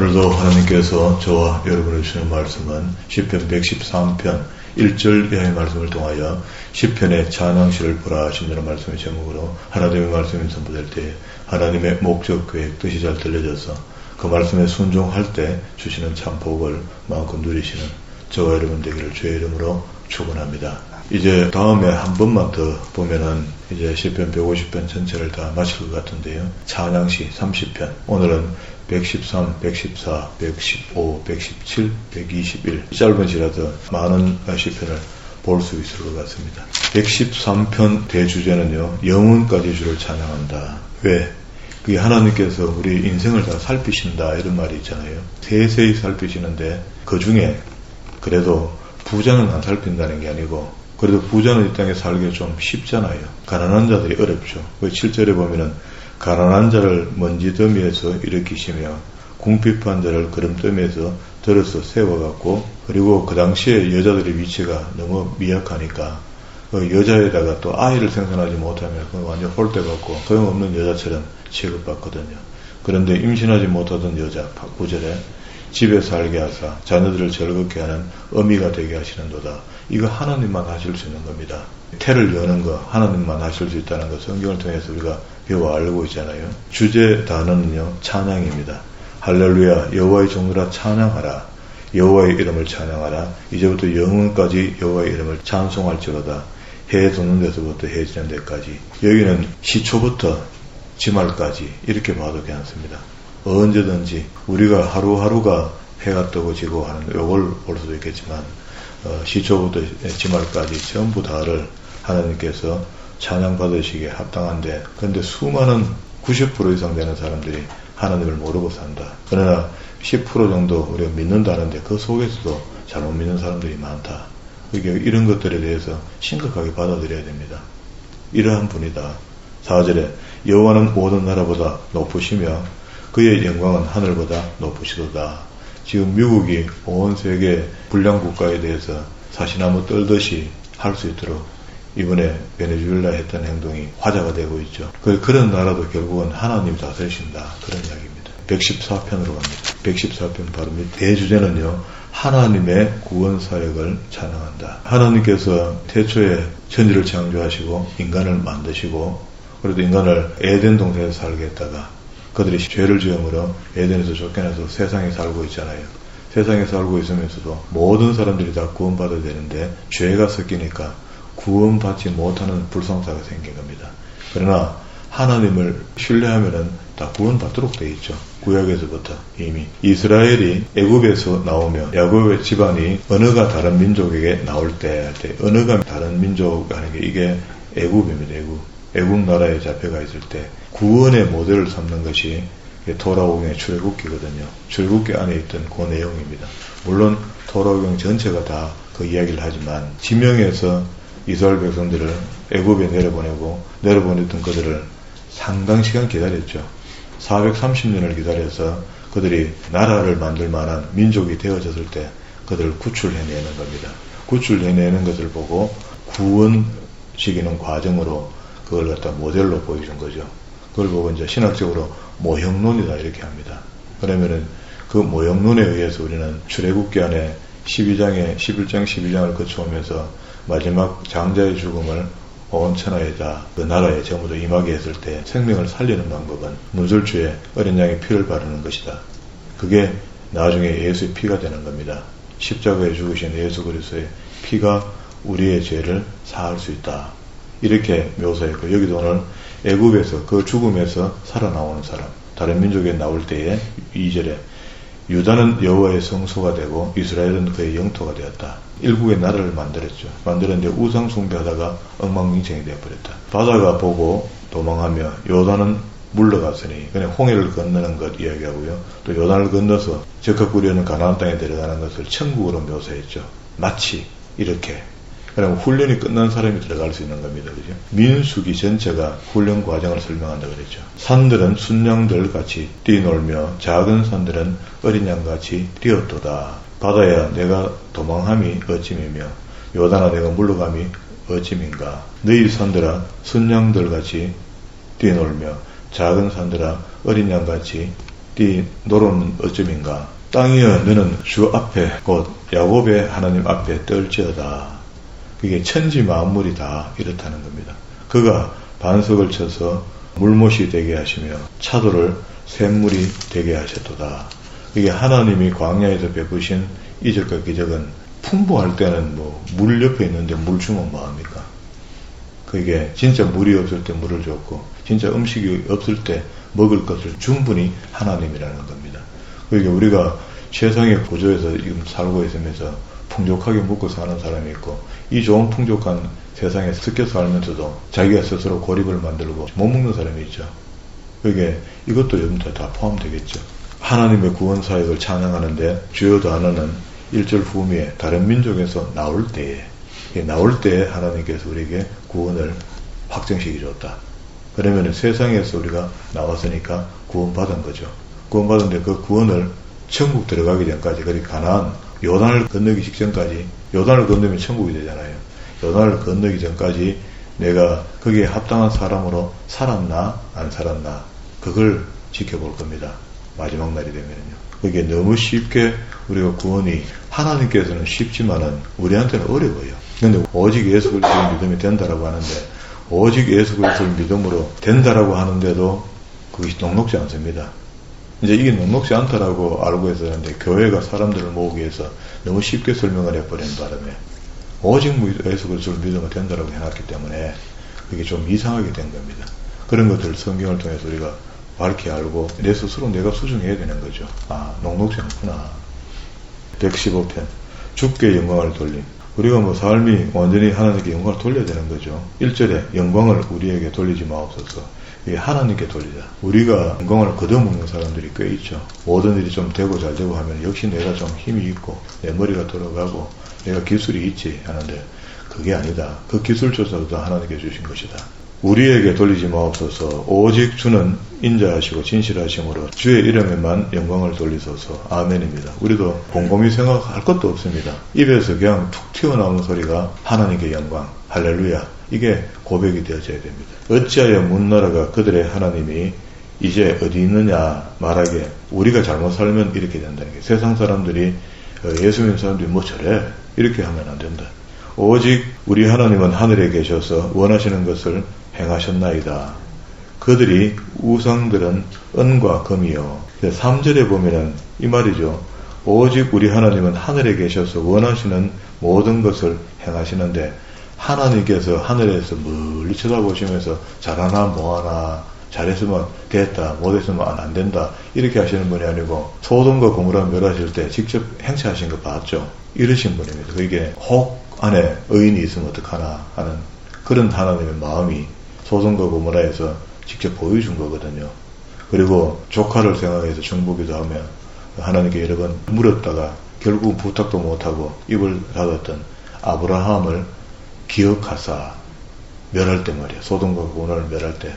오늘도 하나님께서 저와 여러분을 주시는 말씀은 시편 113편 1절 이하의 말씀을 통하여 시편의 찬양시를 보라 하신다는 말씀의 제목으로 하나님의 말씀이 선포될 때 하나님의 목적, 계획, 뜻이 잘 들려져서 그 말씀에 순종할 때 주시는 참 복을 마음껏 누리시는 저와 여러분 되기를 주의 이름으로 축원합니다. 이제 다음에 한 번만 더 보면은 이제 시편 150편 전체를 다 마칠 것 같은데요. 찬양시 30편. 오늘은 113, 114, 115, 117, 121 짧은 시라도 많은 시편을 볼 수 있을 것 같습니다. 113편 대주제는요. 영혼까지 주를 찬양한다. 왜? 그게 하나님께서 우리 인생을 다 살피신다 이런 말이 있잖아요. 세세히 살피시는데 그 중에 그래도 부자는 안 살핀다는 게 아니고 그래도 부자는 이 땅에 살기 좀 쉽잖아요. 가난한 자들이 어렵죠. 그 7절에 보면은 가난한 자를 먼지 더미에서 일으키시며 궁핍한 자를 거름더미에서 들어서 세워갖고 그리고 그 당시에 여자들의 위치가 너무 미약하니까 그 여자에다가 또 아이를 생산하지 못하면 완전 홀대받고 소용없는 여자처럼 취급받거든요. 그런데 임신하지 못하던 여자 9절에 집에 살게 하사 자녀들을 즐겁게 하는 어미가 되게 하시는도다. 이거 하나님만 하실 수 있는 겁니다. 태를 여는 거 하나님만 하실 수 있다는 거 성경을 통해서 우리가 배워 알고 있잖아요. 주제 단어는요 찬양입니다. 할렐루야 여호와의 종들아 찬양하라. 여호와의 이름을 찬양하라. 이제부터 영원까지 여호와의 이름을 찬송할지로다. 해 도는 데서부터 해 지는 데까지. 여기는 시초부터 지말까지 이렇게 봐도 괜찮습니다. 언제든지 우리가 하루하루가 해가 뜨고 지고 하는 요걸 볼 수도 있겠지만 시초부터 지말까지 전부 다를 하나님께서 찬양받으시기에 합당한데 그런데 수많은 90% 이상 되는 사람들이 하나님을 모르고 산다. 그러나 10% 정도 우리가 믿는다는데 그 속에서도 잘못 믿는 사람들이 많다. 이런 것들에 대해서 심각하게 받아들여야 됩니다. 이러한 분이다. 4절에 여호와는 모든 나라보다 높으시며 그의 영광은 하늘보다 높으시도다. 지금 미국이 온 세계 불량 국가에 대해서 사시나무 떨듯이 할 수 있도록 이번에 베네수엘라 했던 행동이 화제가 되고 있죠. 그런 나라도 결국은 하나님이 다스리신다. 그런 이야기입니다. 114편으로 갑니다. 114편 바로 밑 대주제는요. 하나님의 구원 사역을 찬양한다. 하나님께서 태초에 천지를 창조하시고 인간을 만드시고 그래도 인간을 에덴 동산에서 살게 했다가 그들이 죄를 지음으로 에덴에서 쫓겨나서 세상에 살고 있잖아요. 세상에 살고 있으면서도 모든 사람들이 다 구원받아야 되는데 죄가 섞이니까 구원받지 못하는 불성사가 생긴 겁니다. 그러나 하나님을 신뢰하면은 다 구원받도록 되어 있죠. 구약에서부터 이미 이스라엘이 애굽에서 나오며 야곱의 집안이 언어가 다른 민족에게 나올 때 언어가 다른 민족 하는 게 이게 애굽입니다. 애굽 나라에 잡혀가 있을 때 구원의 모델을 삼는 것이 토라오경의 출애굽기거든요. 출애굽기 안에 있던 그 내용입니다. 물론 토라오경 전체가 다 그 이야기를 하지만 지명에서 이스라엘 백성들을 애굽에 내려보냈던 그들을 상당 시간 기다렸죠. 430년을 기다려서 그들이 나라를 만들 만한 민족이 되어졌을 때 그들을 구출해내는 겁니다. 구출해내는 것을 보고 구원시키는 과정으로 그걸 갖다 모델로 보여준 거죠. 그걸 보고 이제 신학적으로 모형론이다 이렇게 합니다. 그러면은 그 모형론에 의해서 우리는 출애굽기 안에 11장 12장을 거쳐오면서 마지막 장자의 죽음을 온 천하에다 그 나라에 전부 다 임하게 했을 때 생명을 살리는 방법은 문설주에 어린 양의 피를 바르는 것이다. 그게 나중에 예수의 피가 되는 겁니다. 십자가에 죽으신 예수 그리스도의 피가 우리의 죄를 사할 수 있다. 이렇게 묘사했고 여기도 오늘 애굽에서 그 죽음에서 살아나오는 사람 다른 민족에 나올 때에 2절에 유다는 여호와의 성소가 되고 이스라엘은 그의 영토가 되었다. 일국의 나라를 만들었죠. 만들었는데 우상 숭배하다가 엉망진창이 되어버렸다. 바다가 보고 도망하며 요단은 물러갔으니 그냥 홍해를 건너는 것 이야기하고요. 또 요단을 건너서 적합구려는 가나안 땅에 들어가는 것을 천국으로 묘사했죠. 마치 이렇게 그럼 훈련이 끝난 사람이 들어갈 수 있는 겁니다. 그죠? 민수기 전체가 훈련 과정을 설명한다고 그랬죠. 산들은 순양들 같이 뛰놀며 작은 산들은 어린 양 같이 뛰었도다. 바다야 내가 도망함이 어찌미며 요단아 내가 물러감이 어찌민가. 너희 산들아 순양들 같이 뛰놀며 작은 산들아 어린 양 같이 네 노로는 어쩌민가. 땅이여 너는 주 앞에 곧 야곱의 하나님 앞에 떨지어다. 그게 천지 만물이 다 이렇다는 겁니다. 그가 반석을 쳐서 물못이 되게 하시며 차도를 샘물이 되게 하셨도다. 이게 하나님이 광야에서 베푸신 이적과 기적은 풍부할 때는 물 옆에 있는데 물 주면 뭐합니까? 그게 진짜 물이 없을 때 물을 줬고 진짜 음식이 없을 때 먹을 것을 충분히 하나님이라는 겁니다. 그러니까 우리가 세상의 구조에서 지금 살고 있으면서 풍족하게 먹고 사는 사람이 있고 이 좋은 풍족한 세상에 섞여 살면서도 자기가 스스로 고립을 만들고 못 먹는 사람이 있죠. 그게 이것도 여러분들 다 포함되겠죠. 하나님의 구원 사역을 찬양하는데 주요 단어는 1절 후미에 다른 민족에서 나올 때에 하나님께서 우리에게 구원을 확정시켜 줬다. 그러면 세상에서 우리가 나왔으니까 구원받은 거죠. 구원받은데 그 구원을 천국 들어가기 전까지, 그리고 가나안, 요단을 건너기 직전까지, 요단을 건너면 천국이 되잖아요. 요단을 건너기 전까지 내가 거기에 합당한 사람으로 살았나 안 살았나 그걸 지켜볼 겁니다. 마지막 날이 되면요. 그게 너무 쉽게 우리가 구원이 하나님께서는 쉽지만은 우리한테는 어려워요. 그런데 오직 예수 그리스도를 믿으면 된다라고 하는데 오직 예수 그리스도를 믿음으로 된다라고 하는데도 그것이 녹록지 않습니다. 이제 이게 녹록지 않다라고 알고 있었는데 교회가 사람들을 모으기 위해서 너무 쉽게 설명을 해버린 바람에 오직 예수 그리스도를 믿으면 된다라고 해놨기 때문에 그게 좀 이상하게 된 겁니다. 그런 것들을 성경을 통해서 우리가 밝히 알고 내 스스로 내가 수정해야 되는 거죠. 아, 녹록지 않구나. 115편 주께 영광을 돌림. 우리가 삶이 완전히 하나님께 영광을 돌려야 되는 거죠. 1절에 영광을 우리에게 돌리지 마옵소서. 이게 하나님께 돌리자. 우리가 영광을 걷어먹는 사람들이 꽤 있죠. 모든 일이 좀 되고 잘 되고 하면 역시 내가 좀 힘이 있고 내 머리가 돌아가고 내가 기술이 있지 하는데 그게 아니다. 그 기술조차도 하나님께 주신 것이다. 우리에게 돌리지 마옵소서. 오직 주는 인자하시고 진실하심으로 주의 이름에만 영광을 돌리소서. 아멘입니다. 우리도 곰곰이 생각할 것도 없습니다. 입에서 그냥 툭 튀어나오는 소리가 하나님께 영광, 할렐루야. 이게 고백이 되어져야 됩니다. 어찌하여 문나라가 그들의 하나님이 이제 어디 있느냐 말하게 우리가 잘못 살면 이렇게 된다는 게 세상 사람들이 예수 믿는 사람들이 뭐 저래 이렇게 하면 안 된다. 오직 우리 하나님은 하늘에 계셔서 원하시는 것을 행하셨나이다. 그들이 우상들은 은과 금이요. 3절에 보면은 이 말이죠. 오직 우리 하나님은 하늘에 계셔서 원하시는 모든 것을 행하시는데 하나님께서 하늘에서 멀리 쳐다보시면서 잘하나 뭐하나 잘했으면 됐다 못했으면 안 된다 이렇게 하시는 분이 아니고 소돔과 고모라 멸하실 때 직접 행차하신 거 봤죠. 이러신 분입니다. 그게 혹 안에 의인이 있으면 어떡하나 하는 그런 하나님의 마음이 소돔과 고모라에서 직접 보여준 거거든요. 그리고 조카를 생각해서 정보기도 하며 하나님께 여러 번 물었다가 결국 부탁도 못하고 입을 닫았던 아브라함을 기억하사 멸할 때 말이야. 소돔과 고모라를 멸할 때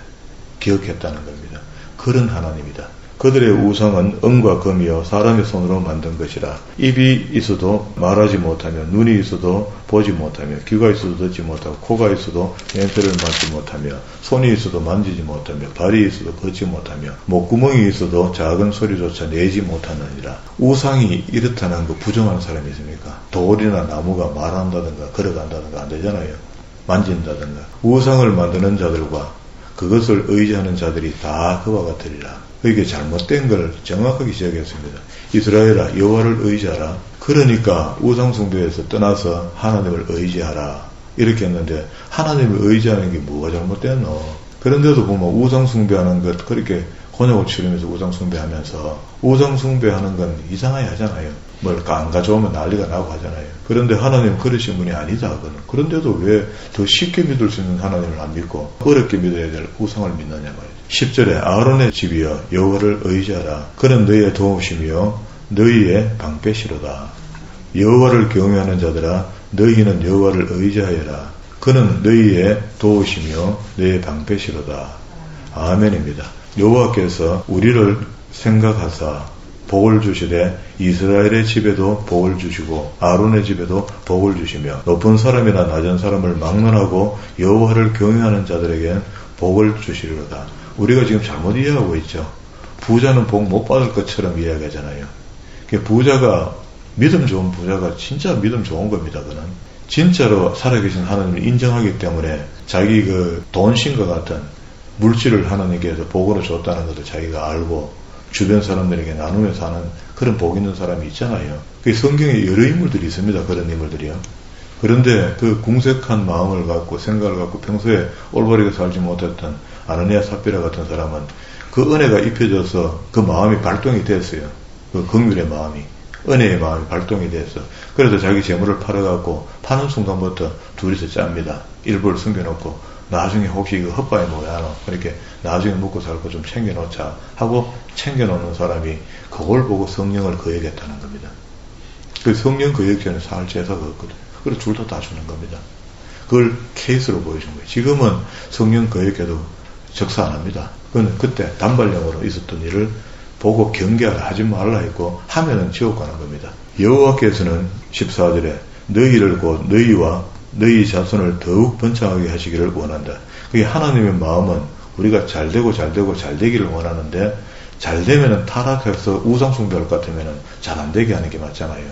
기억했다는 겁니다. 그런 하나님이다. 그들의 우상은 은과 금이요 사람의 손으로 만든 것이라. 입이 있어도 말하지 못하며 눈이 있어도 보지 못하며 귀가 있어도 듣지 못하고 코가 있어도 냄새를 맡지 못하며 손이 있어도 만지지 못하며 발이 있어도 걷지 못하며 목구멍이 있어도 작은 소리조차 내지 못하느니라. 우상이 이렇다는 거 부정하는 사람이 있습니까? 돌이나 나무가 말한다든가 걸어간다든가 안 되잖아요. 만진다든가. 우상을 만드는 자들과 그것을 의지하는 자들이 다 그와 같으리라. 이게 잘못된 걸 정확하게 지적했습니다. 이스라엘아 여호와를 의지하라. 그러니까 우상숭배에서 떠나서 하나님을 의지하라. 이렇게 했는데 하나님을 의지하는 게 뭐가 잘못됐노? 그런데도 보면 우상숭배하는 것 그렇게 곤욕을 치르면서 우상숭배하면서 우상숭배하는 건 이상하게 하잖아요. 뭘 안 가져오면 난리가 나고 하잖아요. 그런데 하나님은 그러신 분이 아니다. 그는. 그런데도 왜 더 쉽게 믿을 수 있는 하나님을 안 믿고 어렵게 믿어야 될 우상을 믿느냐 말이죠. 10절에 아론의 집이여 여호와를 의지하라. 그는 너희의 도우심이요 너희의 방패시로다. 여호와를 경외하는 자들아 너희는 여호와를 의지하여라. 그는 너희의 도우심이요 너희의 방패시로다. 아멘입니다. 여호와께서 우리를 생각하사 복을 주시되 이스라엘의 집에도 복을 주시고 아론의 집에도 복을 주시며 높은 사람이나 낮은 사람을 막론하고 여호와를 경외하는 자들에게 복을 주시리로다. 우리가 지금 잘못 이해하고 있죠. 부자는 복 못 받을 것처럼 이야기하잖아요. 부자가 믿음 좋은 부자가 진짜 믿음 좋은 겁니다. 그는 진짜로 살아계신 하나님을 인정하기 때문에 자기 그 돈신과 같은 물질을 하나님께서 복으로 줬다는 것을 자기가 알고 주변 사람들에게 나누면서 하는 그런 복 있는 사람이 있잖아요. 그 성경에 여러 인물들이 있습니다. 그런 인물들이요. 그런데 그 궁색한 마음을 갖고 생각을 갖고 평소에 올바르게 살지 못했던 아나니아 삽비라 같은 사람은 그 은혜가 입혀져서 그 마음이 발동이 됐어요. 그 긍휼의 마음이, 은혜의 마음이 발동이 됐어. 그래서 자기 재물을 팔아갖고 파는 순간부터 둘이서 짭니다. 일부를 숨겨놓고 나중에 혹시 이거 헛바에 뭐야 그렇게 나중에 먹고 살고 좀 챙겨놓자 하고 챙겨놓는 사람이 그걸 보고 성령을 거역했다는 겁니다. 그 성령 거역죄는 사흘 제사가 없거든요. 그래서 둘 다 주는 겁니다. 그걸 케이스로 보여준 거예요. 지금은 성령 거역해도 적사 안 합니다. 그건 그때 단발령으로 있었던 일을 보고 경계하라 하지 말라 했고 하면은 지옥 가는 겁니다. 여호와께서는 14절에 너희를 곧 너희와 너희 자손을 더욱 번창하게 하시기를 원한다. 그게 하나님의 마음은 우리가 잘되고 잘되기를 원하는데 잘되면은 타락해서 우상숭배할 것 같으면은 잘 안되게 하는 게 맞잖아요.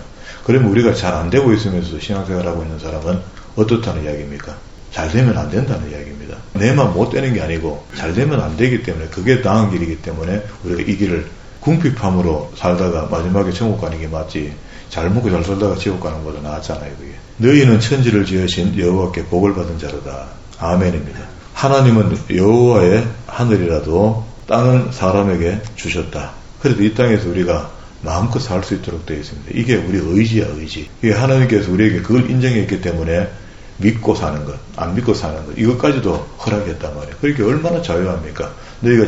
그러면 우리가 잘 안되고 있으면서 신앙생활하고 있는 사람은 어떻다는 이야기입니까? 잘되면 안된다는 이야기입니다. 내만 못되는 게 아니고 잘되면 안되기 때문에 그게 나은 길이기 때문에 우리가 이 길을 궁핍함으로 살다가 마지막에 천국 가는 게 맞지 잘 먹고 잘 살다가 지옥 가는 것보다 낫잖아요. 그게. 너희는 천지를 지으신 여호와께 복을 받은 자로다. 아멘입니다. 하나님은 여호와의 하늘이라도 땅은 사람에게 주셨다. 그래도 이 땅에서 우리가 마음껏 살 수 있도록 되어 있습니다. 이게 우리 의지야, 의지. 이게 하나님께서 우리에게 그걸 인정했기 때문에 믿고 사는 것, 안 믿고 사는 것, 이것까지도 허락했단 말이에요. 그렇게 얼마나 자유합니까? 너희가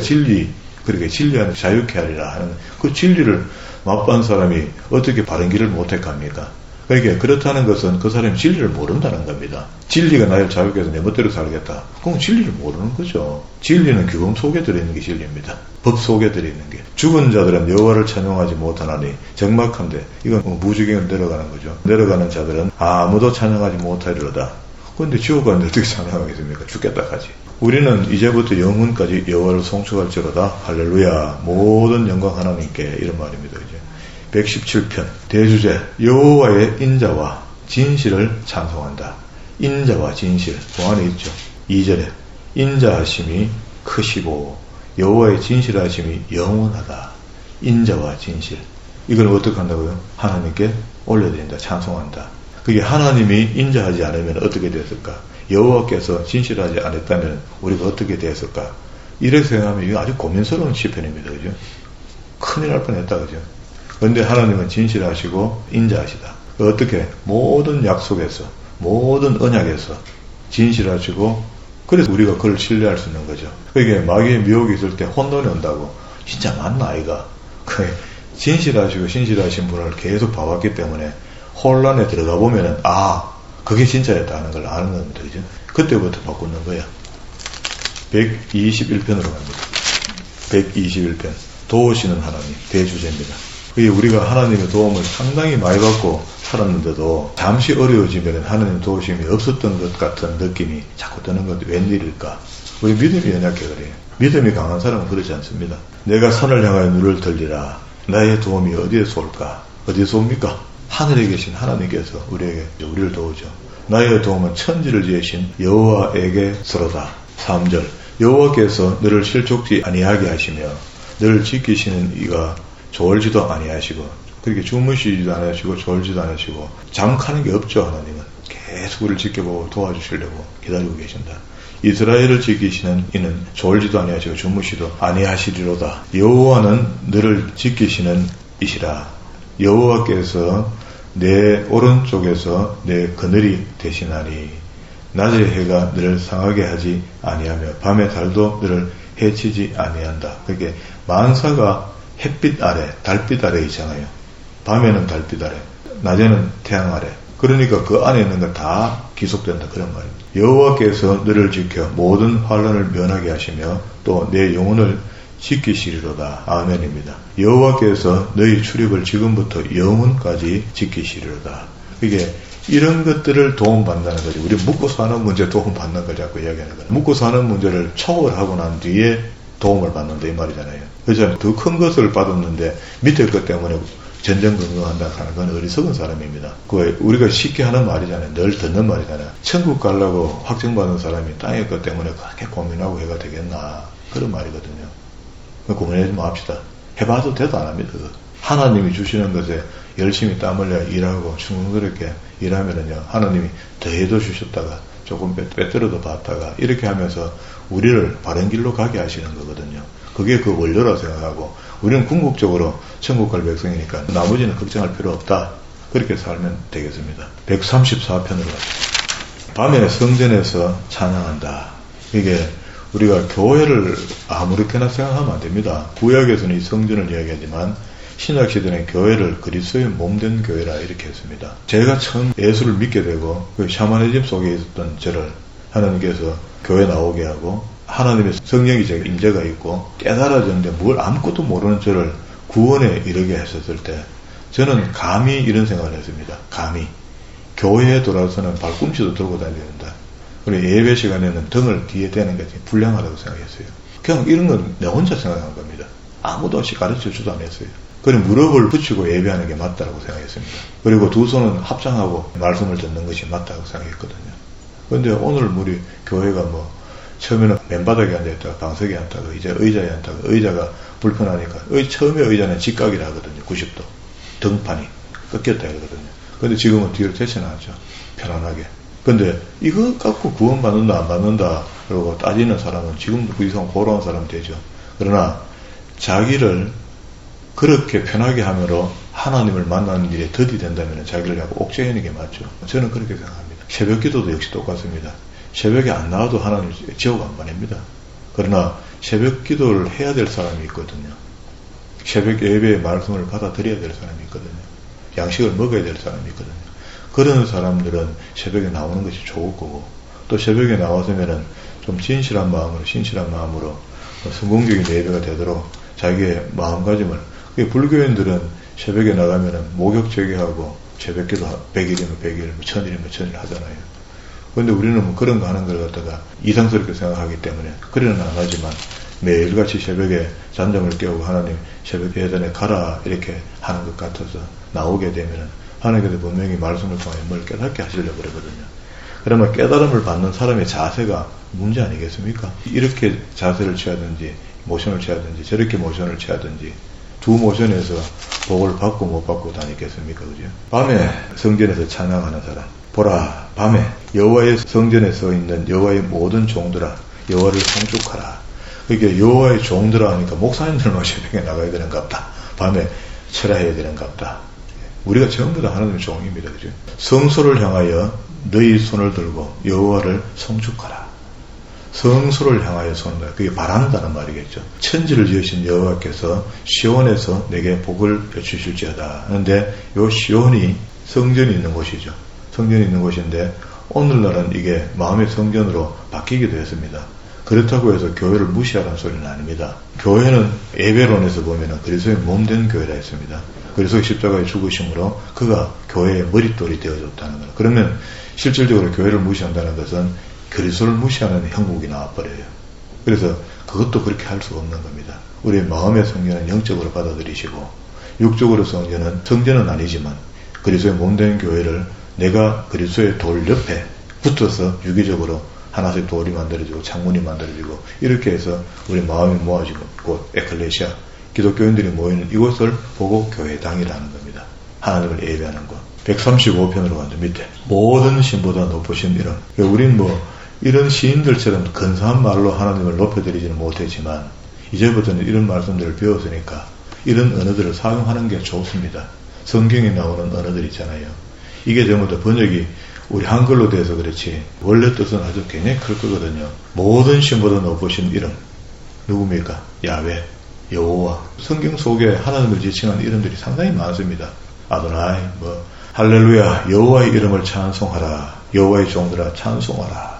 그렇게 진리 안에 자유케 하리라 하는 그 진리를 맛본 사람이 어떻게 바른 길을 못 택합니까? 그러니까 그렇다는 것은 그 사람이 진리를 모른다는 겁니다. 진리가 나를 자유케 해서 내 멋대로 살겠다. 그건 진리를 모르는 거죠. 진리는 규범 속에 들어있는 게 진리입니다. 법 속에 들어있는 게. 죽은 자들은 여호와를 찬양하지 못하나니 적막한데 이건 무지경을 내려가는 거죠. 내려가는 자들은 아무도 찬양하지 못하리로다. 그런데 지옥 가는데 어떻게 찬양하겠습니까? 죽겠다 하지. 우리는 이제부터 영혼까지 여호와를 송축할지로다. 할렐루야. 모든 영광 하나님께 이런 말입니다. 이제 117편 대주제 여호와의 인자와 진실을 찬송한다. 인자와 진실 그 안에 있죠. 2절에 인자하심이 크시고 여호와의 진실하심이 영원하다. 인자와 진실 이걸 어떻게 한다고요? 하나님께 올려드린다. 찬송한다. 그게 하나님이 인자하지 않으면 어떻게 됐을까? 여호와께서 진실하지 않았다면 우리가 어떻게 됐을까? 이렇게 생각하면 이거 아주 고민스러운 시편입니다. 그죠? 큰일 날 뻔했다. 그죠? 그런데 하나님은 진실하시고 인자하시다. 어떻게? 모든 약속에서 모든 언약에서 진실하시고 그래서 우리가 그걸 신뢰할 수 있는 거죠. 그게 마귀의 미혹이 있을 때 혼돈이 온다고 진짜 맞나 아이가? 진실하시고 신실하신 분을 계속 봐왔기 때문에 혼란에 들어가 보면은 그게 진짜였다 하는 걸 아는 겁니다. 그죠? 그때부터 바꾸는 거야. 121편으로 갑니다. 121편 도우시는 하나님 대주제입니다. 그게 우리가 하나님의 도움을 상당히 많이 받고 살았는데도 잠시 어려워지면 하나님 도우심이 없었던 것 같은 느낌이 자꾸 드는 것 웬일일까? 우리 믿음이 연약해 그래요. 믿음이 강한 사람은 그러지 않습니다. 내가 산을 향하여 눈을 들리라. 나의 도움이 어디에서 올까? 어디에서 옵니까? 하늘에 계신 하나님께서 우리를 도우죠. 나의 도움은 천지를 지으신 여호와에게서로다. 3절 여호와께서 너를 실족지 아니하게 하시며 너를 지키시는 이가 졸지도 아니하시고 그렇게 주무시지도 아니하시고 졸지도 아니하시고 잠가는 게 없죠. 하나님은 계속 우리를 지켜보고 도와주시려고 기다리고 계신다. 이스라엘을 지키시는 이는 졸지도 아니하시고 주무시도 아니하시리로다. 여호와는 너를 지키시는 이시라. 여호와께서 내 오른쪽에서 내 그늘이 되시나니 낮의 해가 너를 상하게 하지 아니하며 밤의 달도 너를 해치지 아니한다. 그게 만사가 햇빛 아래 달빛 아래 있잖아요. 밤에는 달빛 아래 낮에는 태양 아래 그러니까 그 안에 있는 거 다 기속된다 그런 말입니다. 여호와께서 너를 지켜 모든 환난을 면하게 하시며 또 내 영혼을 지키시리로다. 아멘입니다. 여호와께서 너희 출입을 지금부터 영혼까지 지키시리로다. 이게 이런 것들을 도움받는다는 거지. 우리 묵고 사는 문제 도움받는 걸 자꾸 이야기하는 거예요. 묵고 사는 문제를 초월하고 난 뒤에 도움을 받는다 이 말이잖아요. 그래서 더 큰 것을 받았는데 밑에 것 때문에 전전긍긍한다 하는 건 어리석은 사람입니다. 그 우리가 쉽게 하는 말이잖아요. 늘 듣는 말이잖아요. 천국 가려고 확정받은 사람이 땅의 것 때문에 그렇게 고민하고 해가 되겠나 그런 말이거든요. 고민하지 맙시다. 해봐도 대도 안 합니다. 하나님이 주시는 것에 열심히 땀 흘려 일하고 충성스럽게 일하면은요, 하나님이 더해도 주셨다가 조금 빼뜨려도 받다가 이렇게 하면서 우리를 바른 길로 가게 하시는 거거든요. 그게 그 원료라고 생각하고 우리는 궁극적으로 천국 갈 백성이니까 나머지는 걱정할 필요 없다. 그렇게 살면 되겠습니다. 134편으로 가겠습니다. 밤에 성전에서 찬양한다. 이게 우리가 교회를 아무렇게나 생각하면 안 됩니다. 구약에서는 이 성전을 이야기하지만 신약시대는 교회를 그리스도의 몸된 교회라 이렇게 했습니다. 제가 처음 예수를 믿게 되고 그 샤머니즘 속에 있었던 저를 하나님께서 교회 나오게 하고 하나님의 성령이 제가 임재가 있고 깨달아졌는데 뭘 아무것도 모르는 저를 구원에 이르게 했었을 때 저는 감히 이런 생각을 했습니다. 감히 교회에 돌아서는 발꿈치도 들고 다녀야 된다. 그리고 예배 시간에는 등을 뒤에 대는 것이 불량하다고 생각했어요. 그냥 이런 건 내 혼자 생각한 겁니다. 아무도 없이 가르쳐주도 안 했어요. 그리고 무릎을 붙이고 예배하는 게 맞다고 생각했습니다. 그리고 두 손은 합장하고 말씀을 듣는 것이 맞다고 생각했거든요. 그런데 오늘 우리 교회가 처음에는 맨바닥에 앉아있다가 방석에 앉다가 이제 의자에 앉다가 의자가 불편하니까 처음에 의자는 직각이라 하거든요. 90도. 등판이 꺾였다 이러거든요. 그런데 지금은 뒤로 제쳐놨죠. 편안하게. 근데 이거 갖고 구원 받는다 안 받는다 그러고 따지는 사람은 지금 그 이상 고로운 사람 되죠. 그러나 자기를 그렇게 편하게 함으로 하나님을 만나는 일에 더디 된다면 자기를 약간 옥죄이는 게 맞죠. 저는 그렇게 생각합니다. 새벽 기도도 역시 똑같습니다. 새벽에 안 나와도 하나님 지옥 안 보냅니다. 그러나 새벽 기도를 해야 될 사람이 있거든요. 새벽 예배의 말씀을 받아들여야 될 사람이 있거든요. 양식을 먹어야 될 사람이 있거든요. 그런 사람들은 새벽에 나오는 것이 좋을 거고 또 새벽에 나와서면은 좀 진실한 마음으로 신실한 마음으로 성공적인 예배가 되도록 자기의 마음가짐을 불교인들은 새벽에 나가면은 목욕제기하고 새벽기도 100일이면 100일, 1000일이면 1000일 하잖아요. 그런데 우리는 그런 거 하는 걸 갖다가 이상스럽게 생각하기 때문에 그래는 안 하지만 매일같이 새벽에 잔잠을 깨우고 하나님 새벽 예전에 가라 이렇게 하는 것 같아서 나오게 되면은 하나님께서 분명히 말씀을 통해 뭘 깨닫게 하시려고 그러거든요. 그러면 깨달음을 받는 사람의 자세가 문제 아니겠습니까? 이렇게 자세를 취하든지 모션을 취하든지 저렇게 모션을 취하든지 두 모션에서 복을 받고 못 받고 다니겠습니까? 그죠? 밤에 성전에서 찬양하는 사람. 보라, 밤에 여호와의 성전에 서 있는 여호와의 모든 종들아, 여호와를 송축하라. 그러니까 여호와의 종들아 하니까 목사님들만 새벽에 나가야 되는갑다. 밤에 철야해야 되는갑다. 우리가 전부 다 하나님의 종입니다. 그죠? 성소를 향하여 너희 손을 들고 여호와를 송축하라. 성소를 향하여 손을, 그게 바란다는 말이겠죠. 천지를 지으신 여호와께서 시온에서 내게 복을 주실지어다. 그런데 요 시온이 성전이 있는 곳이죠. 성전이 있는 곳인데 오늘날은 이게 마음의 성전으로 바뀌기도 했습니다. 그렇다고 해서 교회를 무시하라는 소리는 아닙니다. 교회는 예배론에서 보면은 그리스도의 몸된 교회라 했습니다. 그리스도의 십자가에 죽으심으로 그가 교회의 머릿돌이 되어줬다는 거예요. 그러면 실질적으로 교회를 무시한다는 것은 그리스도를 무시하는 형국이 나와버려요. 그래서 그것도 그렇게 할 수가 없는 겁니다. 우리의 마음의 성전은 영적으로 받아들이시고 육적으로 성전은 아니지만 그리스도의 몸된 교회를 내가 그리스도의 돌 옆에 붙어서 유기적으로 하나씩 돌이 만들어지고 창문이 만들어지고 이렇게 해서 우리 마음이 모아지고 곧 에클레시아 기독교인들이 모이는 이곳을 보고 교회당이라는 겁니다. 하나님을 예배하는 것. 135편으로 간다. 밑에 모든 신보다 높으신 이런. 우린 이런 시인들처럼 근사한 말로 하나님을 높여드리지는 못했지만 이제부터는 이런 말씀들을 배웠으니까 이런 언어들을 사용하는 게 좋습니다. 성경에 나오는 언어들 있잖아요. 이게 전부 다 번역이 우리 한글로 돼서 그렇지 원래 뜻은 아주 굉장히 클 거거든요. 모든 신보다 높으신 이름 누굽니까? 야훼, 여호와. 성경 속에 하나님을 지칭하는 이름들이 상당히 많습니다. 아도나이, 할렐루야, 여호와의 이름을 찬송하라. 여호와의 종들아 찬송하라.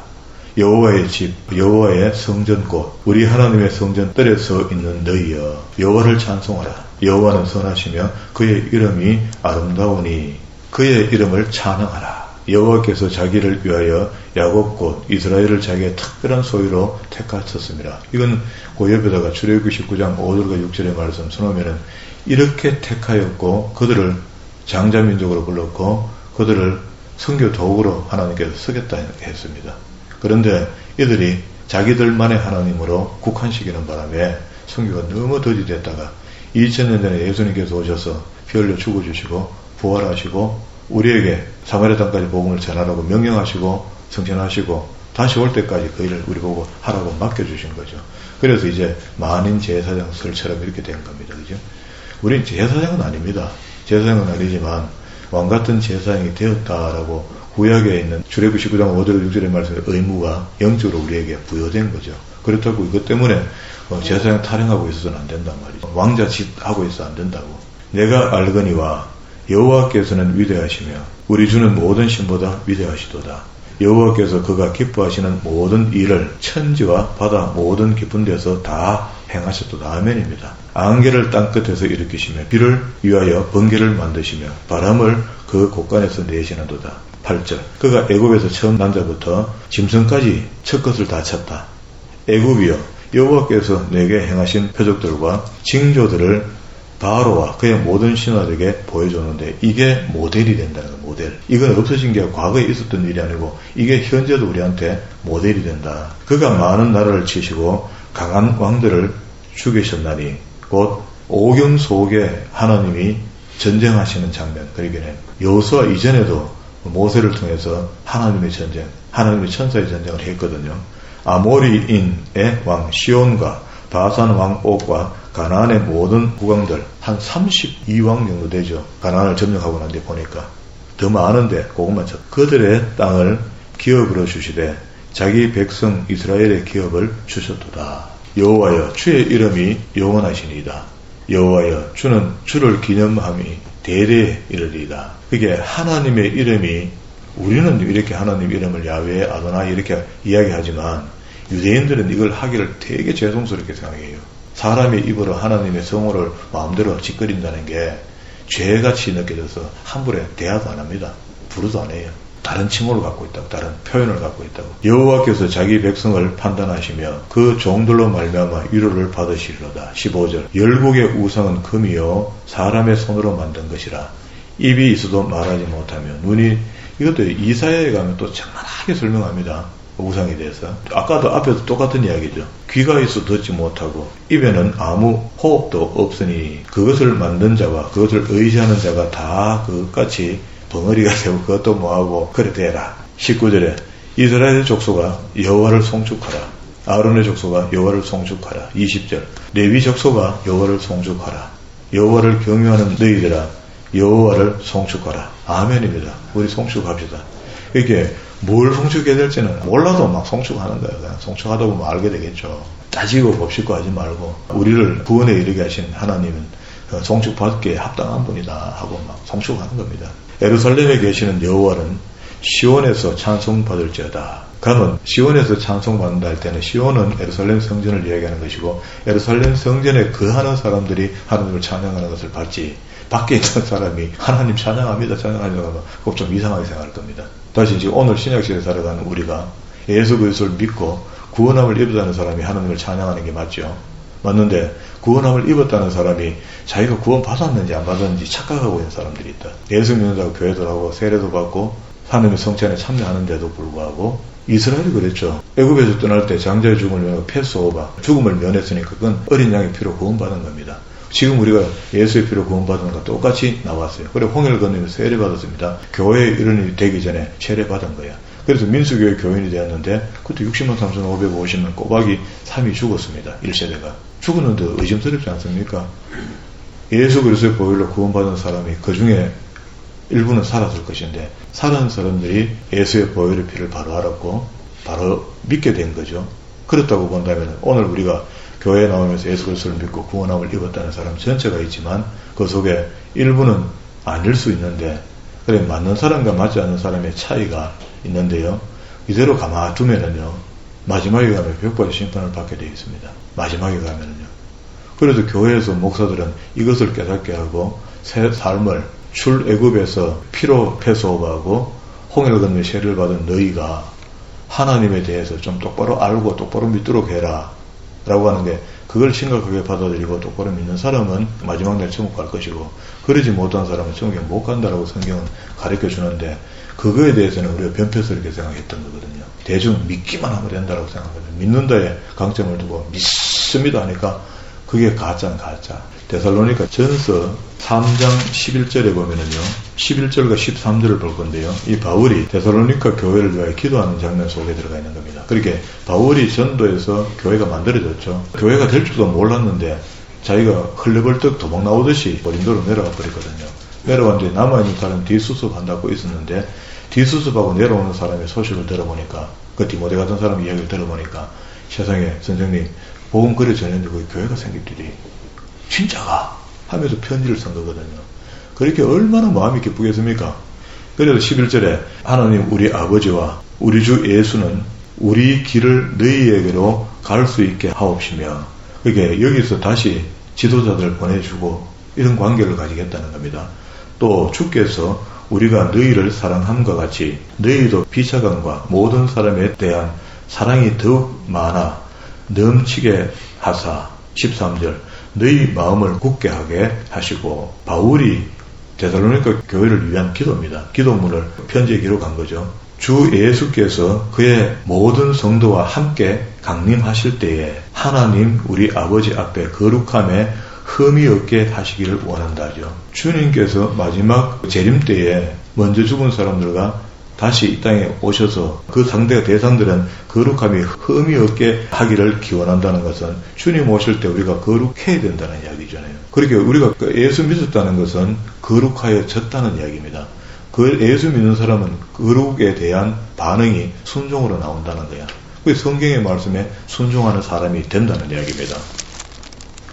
여호와의 집, 여호와의 성전꽃, 우리 하나님의 성전뜰에 서 있는 너희여, 여호와를 찬송하라. 여호와는 선하시며 그의 이름이 아름다우니 그의 이름을 찬양하라. 여호와께서 자기를 위하여 야곱 곧 이스라엘을 자기의 특별한 소유로 택하셨습니다. 이건 그 옆에다가 출애굽기 19장 5절과 6절의 말씀 써놓으면 이렇게 택하였고 그들을 장자민족으로 불렀고 그들을 선교 도구로 하나님께서 쓰겠다 했습니다. 그런데 이들이 자기들만의 하나님으로 국한시키는 바람에 선교가 너무 더디됐다가 2000년 전에 예수님께서 오셔서 피 흘려 죽어주시고 부활하시고 우리에게 사마리아 땅까지 복음을 전하라고 명령하시고 성전하시고 다시 올 때까지 그 일을 우리 보고 하라고 맡겨주신 거죠. 그래서 이제 만인 제사장 설처럼 이렇게 된 겁니다. 그죠? 우린 제사장은 아닙니다. 제사장은 아니지만 왕같은 제사장이 되었다라고 구약에 있는 출애굽기 19장 5절 6절의 말씀의 의무가 영적으로 우리에게 부여된 거죠. 그렇다고 이것 때문에 제사장 타령하고 있어서는 안 된단 말이죠. 왕자 짓하고 있어 안 된다고. 내가 알거니와 여호와께서는 위대하시며 우리 주는 모든 신보다 위대하시도다. 여호와께서 그가 기뻐하시는 모든 일을 천지와 바다 모든 깊은 데서 다 행하셨도다. 아멘입니다. 안개를 땅끝에서 일으키시며 비를 위하여 번개를 만드시며 바람을 그 곳간에서 내시는도다. 8절 그가 애굽에서 처음 난 자부터 짐승까지 첫 것을 다 쳤다. 애굽이여 여호와께서 내게 행하신 표적들과 징조들을 바로와 그의 모든 신하들에게 보여줬는데 이게 모델이 된다는 거예요. 모델. 이건 없어진 게 과거에 있었던 일이 아니고 이게 현재도 우리한테 모델이 된다. 그가 많은 나라를 치시고 강한 왕들을 죽이셨나니 곧 오경 속에 하나님이 전쟁하시는 장면. 그러기는 여호수아 이전에도 모세를 통해서 하나님의 전쟁, 하나님의 천사의 전쟁을 했거든요. 아모리인의 왕 시온과 바산 왕 옥과 가나안의 모든 국왕들 한 32왕 정도 되죠. 가나안을 점령하고 난 뒤에 보니까 더 많은데 그것만 쳤. 그들의 땅을 기업으로 주시되 자기 백성 이스라엘의 기업을 주셨도다. 여호와여 주의 이름이 영원하시니이다. 여호와여 주는 주를 기념함이 대대에 이르리이다. 그게 하나님의 이름이 우리는 이렇게 하나님 이름을 야훼 아도나이 이렇게 이야기하지만 유대인들은 이걸 하기를 되게 죄송스럽게 생각해요. 사람의 입으로 하나님의 성호를 마음대로 짓거린다는 게 죄같이 느껴져서 함부로 대화도 안 합니다. 부르도 안 해요. 다른 칭호를 갖고 있다고, 다른 표현을 갖고 있다고. 여호와께서 자기 백성을 판단하시며 그 종들로 말미암아 위로를 받으시리로다. 15절 열국의 우상은 금이요 사람의 손으로 만든 것이라. 입이 있어도 말하지 못하며 눈이 이것도 이사야에 가면 또 장난하게 설명합니다. 우상에 대해서. 아까도 앞에도 똑같은 이야기죠. 귀가 있어 듣지 못하고 입에는 아무 호흡도 없으니 그것을 만든 자와 그것을 의지하는 자가 다 그것같이 벙어리가 되고 그것도 뭐하고 그래 되라. 19절에 이스라엘 족속아 여호와를 송축하라. 아론의 족속아 여호와를 송축하라. 20절 레위 족속아 여호와를 송축하라. 여호와를 경외하는 너희들아 여호와를 송축하라. 아멘입니다. 우리 송축합시다. 이렇게 뭘 송축해야 될지는 몰라도 막 송축하는 거예요. 그냥 송축하다 보면 알게 되겠죠. 따지고 곱씹고 하지 말고 우리를 구원에 이르게 하신 하나님은 송축받기에 합당한 분이다 하고 막 송축하는 겁니다. 예루살렘에 계시는 여호와는 시온에서 찬송받을지어다. 그러면 시온에서 찬송받는다 할 때는 시온은 예루살렘 성전을 이야기하는 것이고 예루살렘 성전에 거하는 사람들이 하나님을 찬양하는 것을 받지 밖에 있는 사람이 하나님 찬양합니다 찬양합니다 하면 그거 좀 이상하게 생각할 겁니다. 다시 이제 오늘 신약시대에 살아가는 우리가 예수 그리스도를 믿고 구원함을 입었다는 사람이 하나님을 찬양하는 게 맞죠. 맞는데 구원함을 입었다는 사람이 자기가 구원 받았는지 안 받았는지 착각하고 있는 사람들이 있다. 예수 믿는다고 교회도 하고 세례도 받고 하나님의 성찬에 참여하는데도 불구하고 이스라엘이 그랬죠. 애굽에서 떠날 때 장자의 죽음을 면하고 패스오바 죽음을 면했으니까 그건 어린 양의 피로 구원받은 겁니다. 지금 우리가 예수의 피로 구원받은 것과 똑같이 나왔어요. 그리고 홍해를 건너면서 세례받았습니다. 교회에 이른이 되기 전에 세례받은 거야. 그래서 민수교회 교인이 되었는데 그때 60만 3,550명 꼬박이 3이 죽었습니다. 1세대가. 죽었는데 의심스럽지 않습니까? 예수 그리스도의 보혈로 구원받은 사람이 그 중에 일부는 살았을 것인데 살은 사람들이 예수의 보혈의 피를 바로 알았고 바로 믿게 된 거죠. 그렇다고 본다면 오늘 우리가 교회에 나오면서 예수 그리스도를 믿고 구원함을 입었다는 사람 전체가 있지만 그 속에 일부는 아닐 수 있는데 그래 맞는 사람과 맞지 않는 사람의 차이가 있는데요. 이대로 가만두면은요 마지막에 가면 벽벌의 심판을 받게 되어 있습니다. 마지막에 가면은요. 그래도 교회에서 목사들은 이것을 깨닫게 하고 새 삶을 출애굽에서 피로 패소하고 홍해를 건너 세례를 받은 너희가 하나님에 대해서 좀 똑바로 알고 똑바로 믿도록 해라 라고 하는데, 그걸 심각하게 받아들이고 똑바로 믿는 사람은 마지막 날 천국 갈 것이고, 그러지 못한 사람은 천국에 못 간다라고 성경은 가르쳐 주는데, 그거에 대해서는 우리가 변표스럽게 생각했던 거거든요. 대충 믿기만 하면 된다라고 생각하거든요. 믿는다에 강점을 두고 믿습니다 하니까 그게 가짜는 가짜. 데살로니가 전서 3장 11절에 보면은요, 11절과 13절을 볼 건데요, 이 바울이 데살로니가 교회를 위하여 기도하는 장면 속에 들어가 있는 겁니다. 그렇게 바울이 전도해서 교회가 만들어졌죠. 교회가 될 줄도 몰랐는데 자기가 흘려벌떡 도망 나오듯이 고린도로 내려가 버렸거든요. 내려왔는데 남아있는 사람 뒤수습한다고 있었는데, 뒤수습하고 내려오는 사람의 소식을 들어보니까, 그 디모데 같은 사람 이야기를 들어보니까, 세상에 선생님 복음 그래 전했는데 거기 교회가 생길들이 진짜가 하면서 편지를 쓴 거거든요. 그렇게 얼마나 마음이 기쁘겠습니까? 그래서 11절에 하나님 우리 아버지와 우리 주 예수는 우리 길을 너희에게로 갈 수 있게 하옵시며, 그게 여기서 다시 지도자들을 보내주고 이런 관계를 가지겠다는 겁니다. 또 주께서 우리가 너희를 사랑함과 같이 너희도 비차감과 모든 사람에 대한 사랑이 더욱 많아 넘치게 하사, 13절 너희 마음을 굳게 하게 하시고, 바울이 데살로니가 교회를 위한 기도입니다. 기도문을 편지에 기록한 거죠. 주 예수께서 그의 모든 성도와 함께 강림하실 때에 하나님 우리 아버지 앞에 거룩함에 흠이 없게 하시기를 원한다죠. 주님께서 마지막 재림 때에 먼저 죽은 사람들과 다시 이 땅에 오셔서 그 상대가 대상들은 거룩함이 흠이 없게 하기를 기원한다는 것은 주님 오실 때 우리가 거룩해야 된다는 이야기잖아요. 그렇게 우리가 예수 믿었다는 것은 거룩하여졌다는 이야기입니다. 그 예수 믿는 사람은 거룩에 대한 반응이 순종으로 나온다는 거야. 그 성경의 말씀에 순종하는 사람이 된다는 이야기입니다.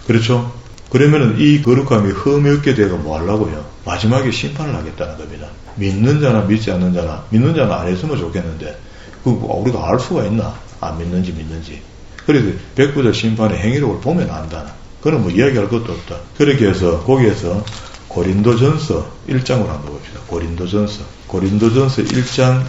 그렇죠? 그러면은 이 거룩함이 흠이 없게 되고 뭐 하려고요? 마지막에 심판을 하겠다는 겁니다. 믿는 자나 믿지 않는 자나, 믿는 자는 안 했으면 좋겠는데 우리가 알 수가 있나? 안 믿는지 믿는지. 그래서 백부자 심판의 행위록을 보면 안다나. 그건 뭐 이야기할 것도 없다. 그렇게 해서 거기에서 고린도전서 1장으로 한번 봅시다. 고린도전서 1장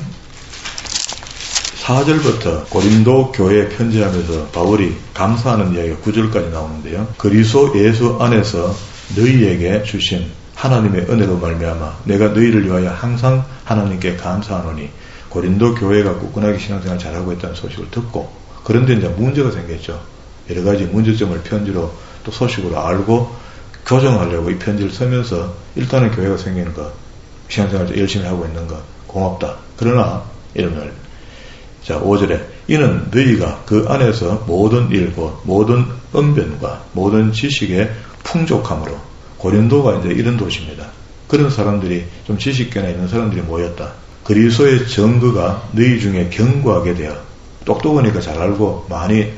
4절부터 고린도 교회에 편지하면서 바울이 감사하는 이야기가 9절까지 나오는데요. 그리스도 예수 안에서 너희에게 주신 하나님의 은혜로 말미암아 내가 너희를 위하여 항상 하나님께 감사하노니, 고린도 교회가 굳건하게 신앙생활 잘하고 있다는 소식을 듣고, 그런데 이제 문제가 생겼죠. 여러 가지 문제점을 편지로 또 소식으로 알고 교정하려고 이 편지를 쓰면서, 일단은 교회가 생기는 것, 신앙생활 열심히 하고 있는 것 고맙다. 그러나 이런 말, 자 5절에 이는 너희가 그 안에서 모든 일 곧 모든 언변과 모든 지식의 풍족함으로, 고린도가 이제 이런 도시입니다. 그런 사람들이 좀 지식계나 있는 사람들이 모였다. 그리스도의 증거가 너희 중에 견고하게 되어, 똑똑하니까 잘 알고 많이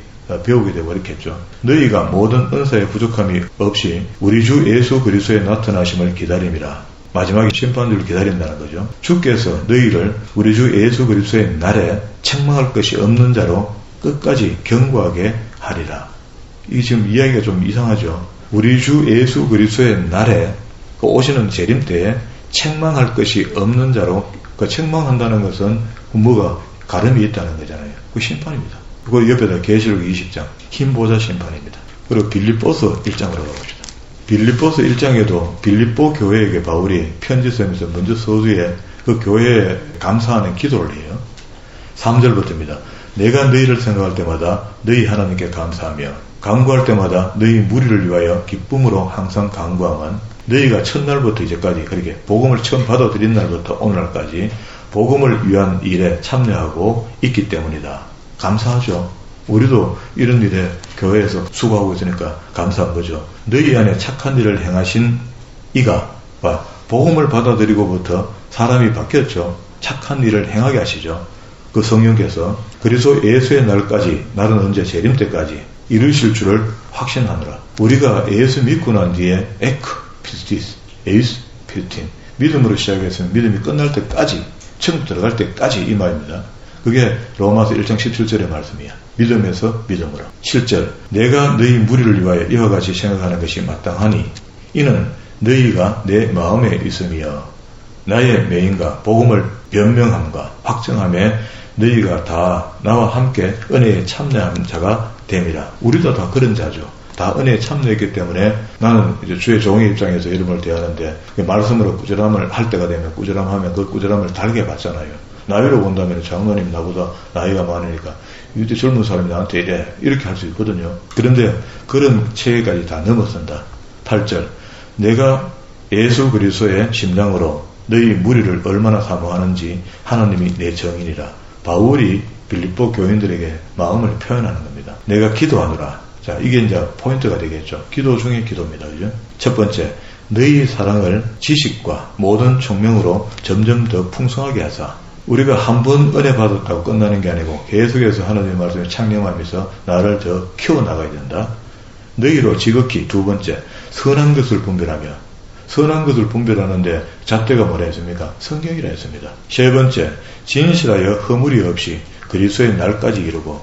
배우게 되고 이렇겠죠. 너희가 모든 은사의 부족함이 없이 우리 주 예수 그리스도의 나타나심을 기다림이라. 마지막에 심판주를 기다린다는 거죠. 주께서 너희를 우리 주 예수 그리스도의 날에 책망할 것이 없는 자로 끝까지 견고하게 하리라. 이 지금 이야기가 좀 이상하죠. 우리 주 예수 그리스도의 날에, 그 오시는 재림 때에 책망할 것이 없는 자로, 그 책망한다는 것은 뭐가 가름이 있다는 거잖아요. 그 심판입니다. 그리고 옆에다 계시록 20장 흰보자 심판입니다. 그리고 빌립보서 1장으로 가봅시다. 빌립보서 1장에도 빌립보 교회에게 바울이 편지 쓰면서 먼저 서두에 그 교회에 감사하는 기도를 해요. 3절부터입니다. 내가 너희를 생각할 때마다 너희 하나님께 감사하며 간구할 때마다 너희 무리를 위하여 기쁨으로 항상 간구하면, 너희가 첫날부터 이제까지, 그렇게 복음을 처음 받아들인 날부터 오늘날까지 복음을 위한 일에 참여하고 있기 때문이다. 감사하죠. 우리도 이런 일에 교회에서 수고하고 있으니까 감사한 거죠. 너희 안에 착한 일을 행하신 이가, 복음을 받아들이고부터 사람이 바뀌었죠. 착한 일을 행하게 하시죠. 그 성령께서 그리스도 예수의 날까지, 날은 언제? 재림 때까지 이루실 줄을 확신하느라. 우리가 예수 믿고 난 뒤에 에크 피스티스, 에이스 피스틴, 믿음으로 시작해서 믿음이 끝날 때까지, 천국 들어갈 때까지 이 말입니다. 그게 로마서 1장 17절의 말씀이야. 믿음에서 믿음으로. 7절 내가 너희 무리를 위하여 이와 같이 생각하는 것이 마땅하니 이는 너희가 내 마음에 있으며 나의 매인과 복음을 변명함과 확정함에 너희가 다 나와 함께 은혜에 참여한 자가 됨이라. 우리도 다 그런 자죠. 다 은혜에 참여했기 때문에 나는 이제 주의 종의 입장에서 여러분을 대하는데 말씀으로 꾸준함을 할 때가 되면 꾸준함하면 그 꾸준함을 달게 받잖아요. 나이로 본다면 장로님이 나보다 나이가 많으니까 이때 젊은 사람이 나한테 이래 이렇게 할 수 있거든요. 그런데 그런 체계까지 다 넘어선다. 8절 내가 예수 그리스도의 심장으로 너희 무리를 얼마나 사모하는지 하나님이 내 정인이라. 바울이 빌립보 교인들에게 마음을 표현하는 겁니다. 내가 기도하노라. 자, 이게 이제 포인트가 되겠죠. 기도 중에 기도입니다. 그죠? 첫 번째, 너희 사랑을 지식과 모든 총명으로 점점 더 풍성하게 하사. 우리가 한 번 은혜 받았다고 끝나는 게 아니고 계속해서 하나님의 말씀에 창념하면서 나를 더 키워나가야 된다. 너희로 지극히 두 번째, 선한 것을 분별하며. 선한 것을 분별하는데 잣대가 뭐라 했습니까? 성경이라 했습니다. 세 번째, 진실하여 허물이 없이 그리스도의 날까지 이루고.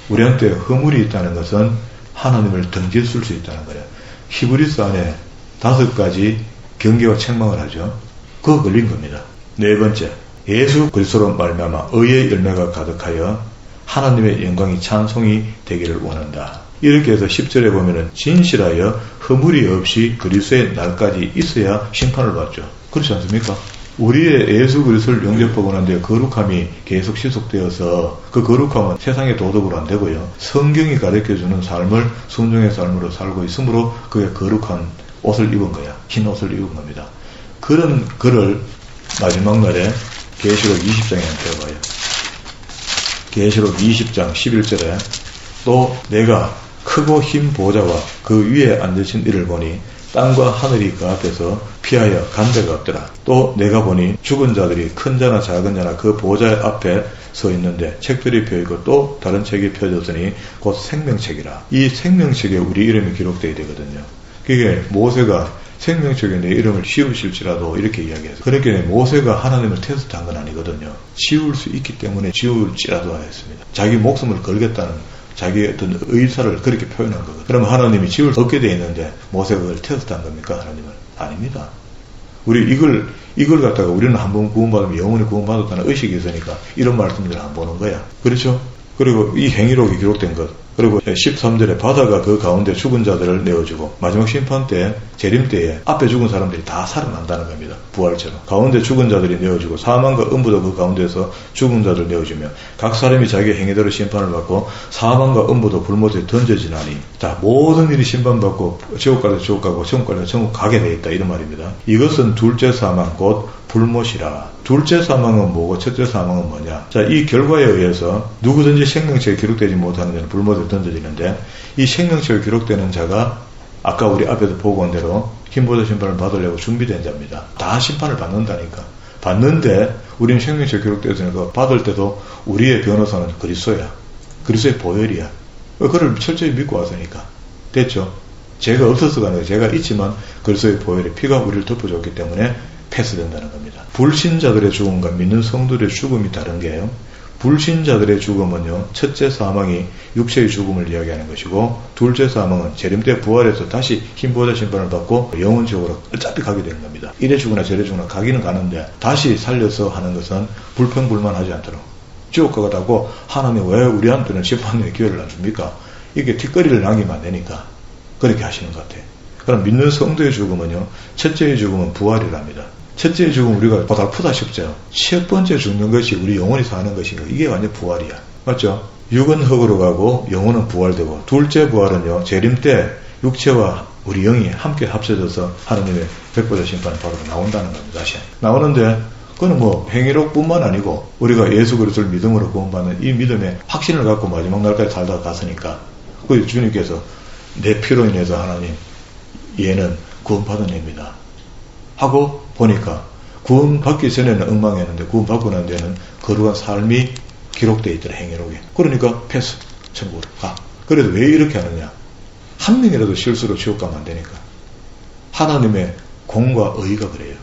우리한테 허물이 있다는 것은 하나님을 등질 수 있다는 거예요. 히브리서 안에 5가지 경계와 책망을 하죠. 그거 걸린 겁니다. 네 번째, 예수 그리스도로 말미암아 의의 열매가 가득하여 하나님의 영광이 찬송이 되기를 원한다. 이렇게 해서 10절에 보면은 진실하여 허물이 없이 그리스도의 날까지 있어야 심판을 받죠. 그렇지 않습니까? 우리의 예수 그리스도를 영접하고 난 뒤에 거룩함이 계속 지속되어서 그 거룩함은 세상의 도덕으로 안 되고요. 성경이 가르쳐주는 삶을 순종의 삶으로 살고 있으므로 그게 거룩한 옷을 입은 거야. 흰 옷을 입은 겁니다. 그런 글을 마지막 날에 계시록 20장에 한번 펴봐요. 계시록 20장 11절에 또 내가 크고 흰 보좌와 그 위에 앉으신 이를 보니 땅과 하늘이 그 앞에서 피하여 간 데가 없더라. 또 내가 보니 죽은 자들이 큰 자나 작은 자나 그 보좌 앞에 서 있는데 책들이 펴있고 또 다른 책이 펴졌으니 곧 생명책이라. 이 생명책에 우리 이름이 기록되어야 되거든요. 그게 모세가 생명책에 내 이름을 씌우실지라도 이렇게 이야기해서 그렇게 모세가 하나님을 테스트한 건 아니거든요. 지울 수 있기 때문에 지울지라도 하였습니다. 자기 목숨을 걸겠다는 자기의 어떤 의사를 그렇게 표현한 거거든요. 그럼 하나님이 지울 수 없게 돼 있는데 모세가 그걸 테스트한 겁니까? 하나님은? 아닙니다. 우리 이걸 갖다가 우리는 한번 구원받으면 영원히 구원받았다는 의식이 있으니까 이런 말씀들을 안 보는 거야. 그렇죠? 그리고 이 행위록이 기록된 것. 그리고 13절에 바다가 그 가운데 죽은 자들을 내어주고 마지막 심판 때 재림 때에 앞에 죽은 사람들이 다 살아난다는 겁니다. 부활처럼. 가운데 죽은 자들이 내어주고 사망과 음부도 그 가운데서 죽은 자들 내어주며 각 사람이 자기의 행위대로 심판을 받고 사망과 음부도 불못에 던져지나니. 자, 모든 일이 심판받고 지옥 가서 지옥 가고 천국 가서 천국 가게 돼 있다 이런 말입니다. 이것은 둘째 사망 곧 불못이라. 둘째 사망은 뭐고 첫째 사망은 뭐냐. 자, 이 결과에 의해서 누구든지 생명체에 기록되지 못하는 자는 불못에 던져지는데 이 생명체에 기록되는 자가 아까 우리 앞에서 보고 온 대로 흰보좌 심판을 받으려고 준비된 자입니다. 다 심판을 받는다니까. 받는데 우리는 생명체에 기록되었으니까 받을 때도 우리의 변호사는 그리스도야. 그리스도의 보혈이야. 그를 철저히 믿고 왔으니까. 됐죠? 죄가 없어서가 아니라 죄가 있지만 그리스도의 보혈의 피가 우리를 덮어줬기 때문에 패스된다는 겁니다. 불신자들의 죽음과 믿는 성도들의 죽음이 다른 게요. 불신자들의 죽음은요, 첫째 사망이 육체의 죽음을 이야기하는 것이고, 둘째 사망은 재림 때 부활해서 다시 흰보좌 심판을 받고 영원적으로 어차피 가게 되는 겁니다. 이래 죽으나 저래 죽으나 가기는 가는데 다시 살려서 하는 것은 불평불만하지 않도록 지옥 가다고 하나님 왜 우리한테는 심판의 기회를 안 줍니까? 이게 뒷거리를 남기면 안 되니까 그렇게 하시는 것 같아요. 그럼 믿는 성도의 죽음은요, 첫째의 죽음은 부활이랍니다. 첫째의 죽음 우리가 보달프다 싶죠. 첫 번째 죽는 것이 우리 영혼이 사는 것인가. 이게 완전 부활이야. 맞죠? 육은 흙으로 가고 영혼은 부활되고, 둘째 부활은요, 재림 때 육체와 우리 영이 함께 합쳐져서 하나님의 백보자 심판을 바로 나온다는 겁니다. 다시 나오는데 그건 뭐 행위록뿐만 아니고 우리가 예수 그리스도를 믿음으로 구원받는 이 믿음의 확신을 갖고 마지막 날까지 살다가 갔으니까 그 주님께서 내 피로 인해서 하나님 얘는 구원받은 애입니다 하고 보니까 구원받기 전에는 엉망이었는데 구원받고 난 뒤에는 거룩한 삶이 기록되어 있더라. 행위록에. 그러니까 패스 천국으로 가. 그래도 왜 이렇게 하느냐, 한 명이라도 실수로 지옥 가면 안 되니까. 하나님의 공과 의가 그래요.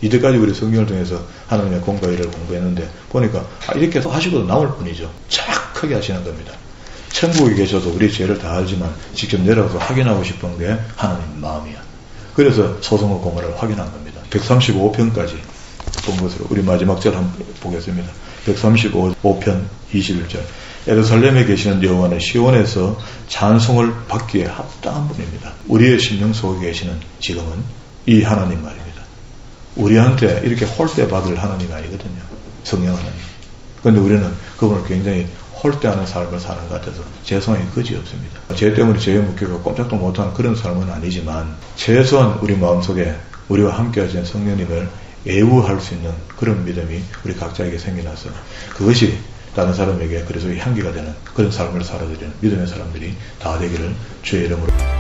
이때까지 우리 성경을 통해서 하나님의 공과 의를 공부했는데 보니까 이렇게 하시고도 나올 뿐이죠. 정확하게 하시는 겁니다. 천국에 계셔도 우리 죄를 다 알지만 직접 내려가서 확인하고 싶은 게 하나님 마음이야. 그래서 소송과 공의를 확인한 겁니다. 135편까지 본 것으로 우리 마지막 절 한번 보겠습니다. 135편 21절. 예루살렘에 계시는 여호와는 시온에서 찬송을 받기에 합당한 분입니다. 우리의 심령 속에 계시는 지금은 이 하나님 말입니다. 우리한테 이렇게 홀대받을 하나님이 아니거든요. 성령 하나님. 그런데 우리는 그분을 굉장히 홀대하는 삶을 사는 것 같아서 죄송하게 그지없습니다. 죄 때문에 죄에 묶여서 꼼짝도 못하는 그런 삶은 아니지만 최소한 우리 마음속에 우리와 함께 하신 성령님을 애우할 수 있는 그런 믿음이 우리 각자에게 생겨나서 그것이 다른 사람에게 그래서 향기가 되는 그런 삶을 살아드리는 믿음의 사람들이 다 되기를 주의 이름으로